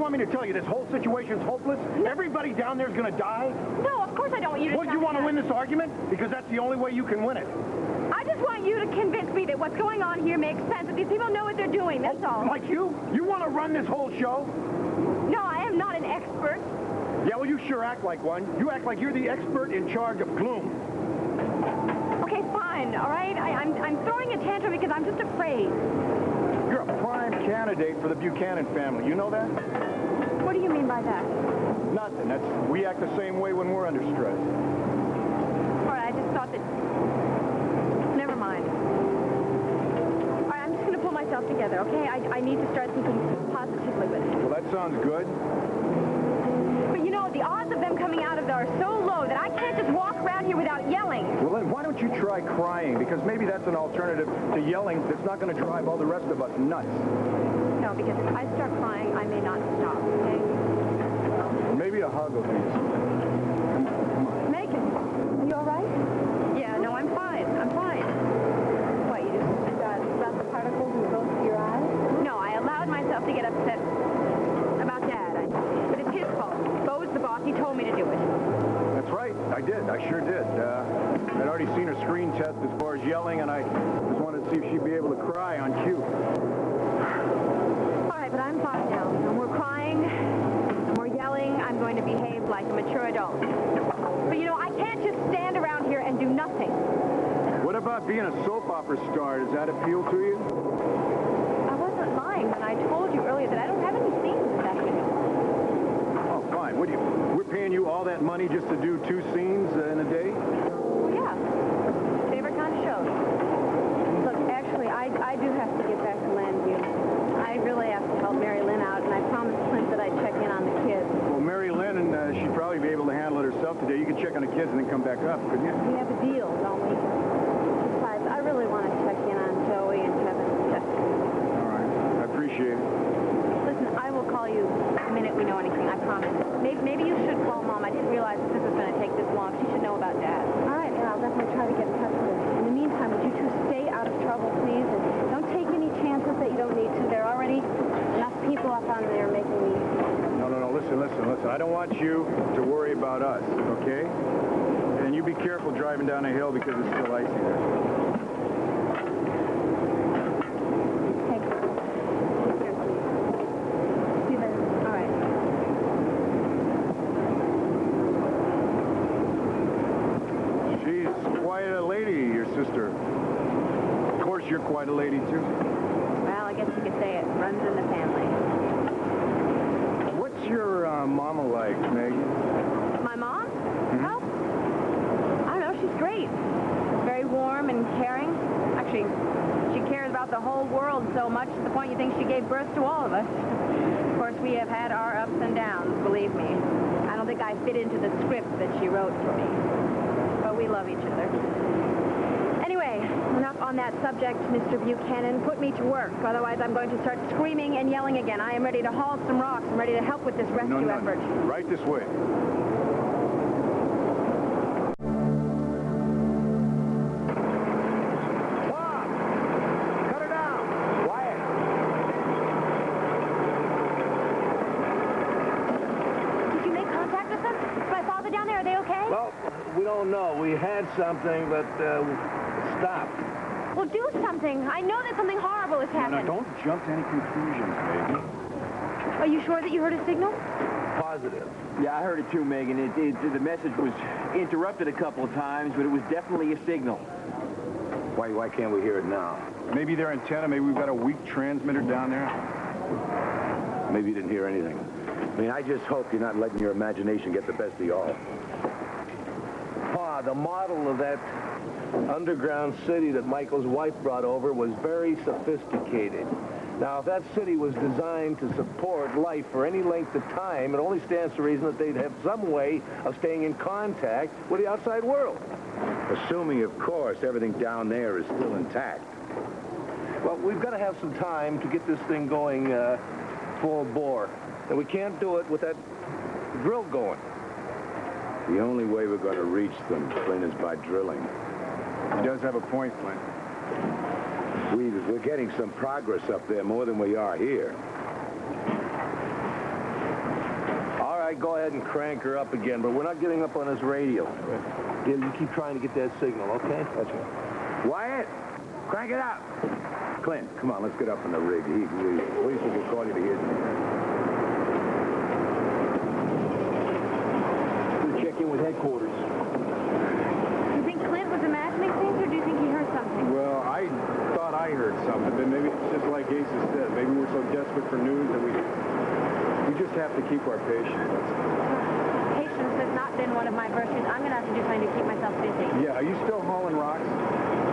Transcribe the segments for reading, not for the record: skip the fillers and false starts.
want me to tell you? This whole situation's hopeless? Everybody down there's gonna die? No, of course I don't want you to. Well, you want to win this argument? Because that's the only way you can win it. I just want you to convince me that what's going on here makes sense, that these people know what they're doing, that's all. Like you? You want to run this whole show? No, I am not an expert. Yeah, well, you sure act like one. You act like you're the expert in charge of gloom. Okay, fine, all right? I'm throwing a tantrum because I'm just afraid. You're a prime candidate for the Buchanan family. You know that? What do you mean by that? Nothing. We act the same way when we're under stress. All right, I just thought that... Never mind. All right, I'm just going to pull myself together, okay? I need to start thinking positively with it. Well, that sounds good. But you know, the odds of them coming out of there are so low that I can't just walk around here without yelling. Well, then why don't you try crying? Because maybe that's an alternative to yelling that's not going to drive all the rest of us nuts. No, because if I start crying, I may not stop, okay? Maybe a hug will be. Megan, are you all right? Yeah, no, I'm fine. I'm fine. What, you just got the particles in both of your eyes? No, I allowed myself to get upset about Dad. But it's his fault. Bo's the boss. He told me to do it. That's right. I did. I sure did. I'd already seen her screen test as far as yelling, and I just wanted to see if she'd be able to cry on cue. All right, but I'm fine now. No more crying. No more yelling. I'm going to behave like a mature adult. But, you know, I can't just stand around here and do nothing. What about being a soap opera star? Does that appeal to you? I wasn't lying when I told you earlier that I don't have any scenes this afternoon. Oh, fine. We're paying you all that money just to do 2 scenes in a day? Well, yeah. Favorite kind of show. Look, actually, I do have to get back to Landview. I really have to help Mary Lynn out, and I promised Clint that I'd check in on the kids. Well, Mary Lynn, she'd probably be able to handle it herself today. You could check on the kids and then come back up, couldn't you? We have a deal, don't we? Besides, I really want to check in on Joey and Kevin and Jessica. All right. I appreciate it. Listen, I will call you the minute we know anything, I promise. Maybe you should call Mom. I didn't realize that this was going to take this long. She should know about Dad. All right, yeah, I'll definitely try to get in touch with her. In the meantime, would you two stay out of trouble, please? And don't take any chances that you don't need to. There are already enough people up on there making me... No. Listen. I don't want you to worry about us, okay? And you be careful driving down the hill because it's still icy there. Thank you. See you later. All right. She's quite a lady, your sister. Of course, you're quite a lady, too. Well, I guess you could say it runs in the family. What's your mama like, Maggie? My mom? Well, I don't know. She's great. Very warm and caring. Actually, she cares about the whole world so much to the point you think she gave birth to all of us. Of course, we have had our ups and downs, believe me. I don't think I fit into the script that she wrote for me. But we love each other. Anyway, enough on that subject, Mr. Buchanan. Put me to work. Otherwise, I'm going to start screaming and yelling again. I am ready to haul some rocks. I'm ready to help with this rescue effort. Right this way. Stop! Cut her down! Quiet! Did you make contact with them? Is my father down there? Are they okay? Well, we don't know. We had something, but stopped. Well, do something. I know that something horrible has happened. No, don't jump to any conclusions, baby. Are you sure that you heard a signal? Positive. Yeah, I heard it too, Megan. The message was interrupted a couple of times, but it was definitely a signal. Why can't we hear it now? Maybe their antenna, maybe we've got a weak transmitter down there. Maybe you didn't hear anything. I mean, I just hope you're not letting your imagination get the best of y'all. Pa, the model of that underground city that Michael's wife brought over was very sophisticated. Now, if that city was designed to support life for any length of time, it only stands to reason that they'd have some way of staying in contact with the outside world. Assuming, of course, everything down there is still intact. Well, we've got to have some time to get this thing going full bore. And we can't do it with that drill going. The only way we're going to reach them, Flynn, is by drilling. He does have a point, Flynn. We're getting some progress up there, more than we are here. go ahead and crank her up again, but we're not giving up on this radio. Yeah, you keep trying to get that signal, okay? That's right. Wyatt, crank it up. Clint, come on, let's get up in the rig. Police will call you to hear you. We'll check in with headquarters. Do you think Clint was imagining things, or do you think he heard something? Well, I thought I heard something, but maybe it's just like Ace said. Maybe we're so desperate for news that we just have to keep our patience. Patience has not been one of my virtues. I'm going to have to do something to keep myself busy. Yeah, are you still hauling rocks?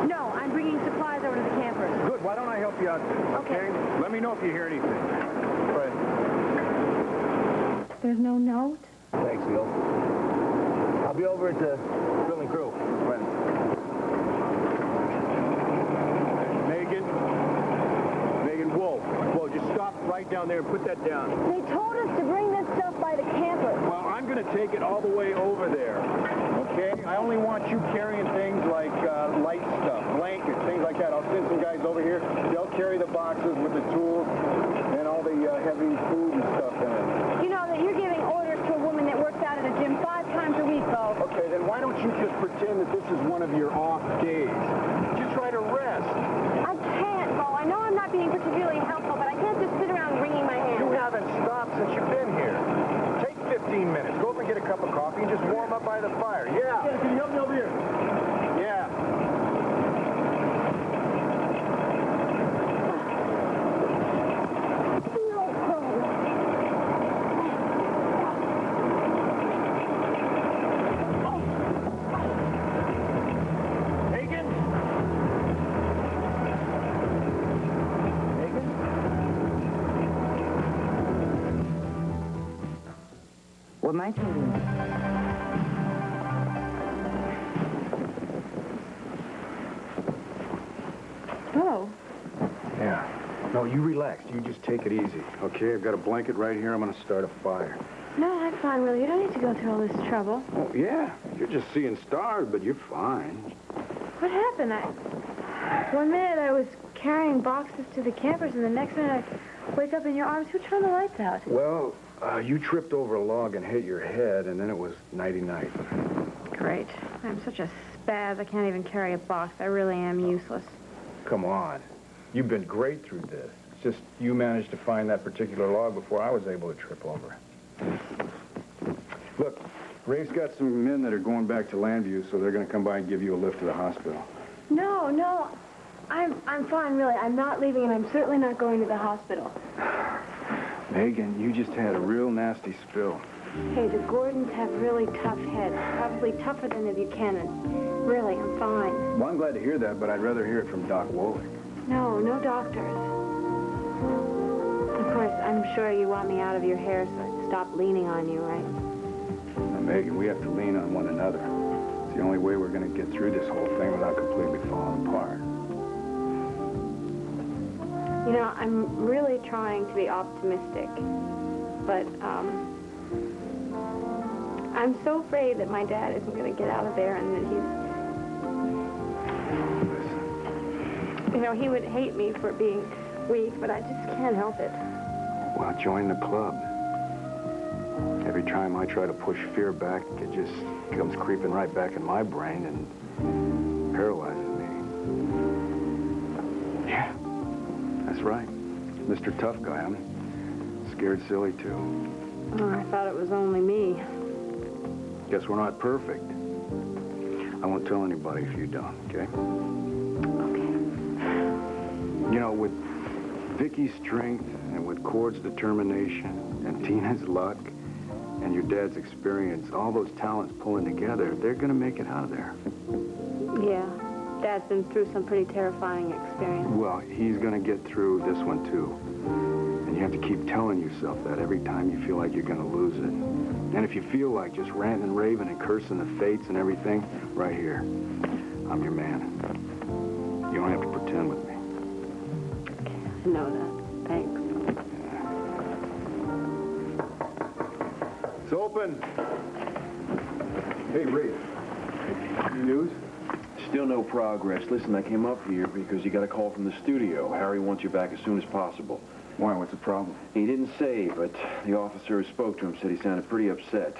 No, I'm bringing supplies over to the campers. Good. Why don't I help you out there, okay? Let me know if you hear anything. Right. There's no note? Thanks, Will. I'll be over at the drilling crew. When? Megan, whoa. Whoa, just stop right down there and put that down. They told us to bring this stuff by the campers. Well, I'm going to take it all the way over there, okay? I only want you carrying things like light stuff, blankets, things like that. I'll send some guys over here. They'll carry the boxes with the tools and all the heavy food and stuff in it. You know that you're giving orders to a woman that works out at a gym 5 times a week, Bo. Okay, then why don't you just pretend that this is one of your off days? Just try to rest. I can't, Bo. I know I'm not being particularly helpful, but I can't just sit around wringing my hands. You haven't stopped since you've been here. Take 15 minutes. Go over and get a cup of coffee and just warm up by the fire. Yeah. Can you help me over here? Yeah. What am I doing? Oh. Yeah. No, you relax. You just take it easy, okay? I've got a blanket right here. I'm going to start a fire. No, I'm fine, Willie. You don't need to go through all this trouble. Oh, yeah. You're just seeing stars, but you're fine. What happened? One minute I was carrying boxes to the campers, and the next minute I wake up in your arms. Who turned the lights out? Well, you tripped over a log and hit your head, and then it was nighty-night. Great. I'm such a spaz. I can't even carry a box. I really am useless. Come on. You've been great through this. It's just you managed to find that particular log before I was able to trip over it. Look, Ray's got some men that are going back to Landview, so they're going to come by and give you a lift to the hospital. No. I'm fine, really. I'm not leaving, and I'm certainly not going to the hospital. Megan, you just had a real nasty spill. Hey, the Gordons have really tough heads. Probably tougher than the Buchanans. Really, I'm fine. Well, I'm glad to hear that, but I'd rather hear it from Doc Wolick. No doctors. Of course, I'm sure you want me out of your hair so I can stop leaning on you, right? Now, Megan, we have to lean on one another. It's the only way we're going to get through this whole thing without completely falling apart. You know, I'm really trying to be optimistic, but, I'm so afraid that my dad isn't going to get out of there and that he's... You know, he would hate me for being weak, but I just can't help it. Well, join the club. Every time I try to push fear back, it just comes creeping right back in my brain and paralyzes me. Yeah, that's right. Mr. Tough Guy, I'm scared silly, too. Oh, I thought it was only me. Guess we're not perfect. I won't tell anybody if you don't, okay? Okay. You know, with Vicky's strength and with Cord's determination and Tina's luck and your dad's experience, all those talents pulling together, they're going to make it out of there. Yeah. Dad's been through some pretty terrifying experience. Well, he's going to get through this one, too. And you have to keep telling yourself that every time you feel like you're going to lose it. And if you feel like just ranting and raving and cursing the fates and everything, right here, I'm your man. You don't have to pretend with me. I know that. Thanks. It's open. Hey, Ray. Any news? Still no progress. Listen, I came up here because you got a call from the studio. Harry wants you back as soon as possible. Why? What's the problem? He didn't say, but the officer who spoke to him said he sounded pretty upset.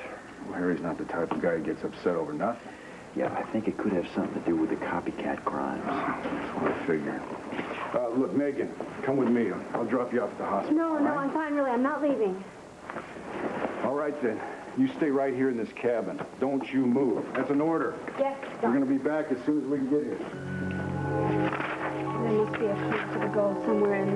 Well, Harry's not the type of guy who gets upset over nothing. Yeah, I think it could have something to do with the copycat crimes. That's what I figured. Look, Megan, come with me. I'll drop you off at the hospital. No, all no, right? I'm fine, really. I'm not leaving. All right, then. You stay right here in this cabin. Don't you move. That's an order. Yes, We're going to be back as soon as we can get here. There must be a place to go somewhere in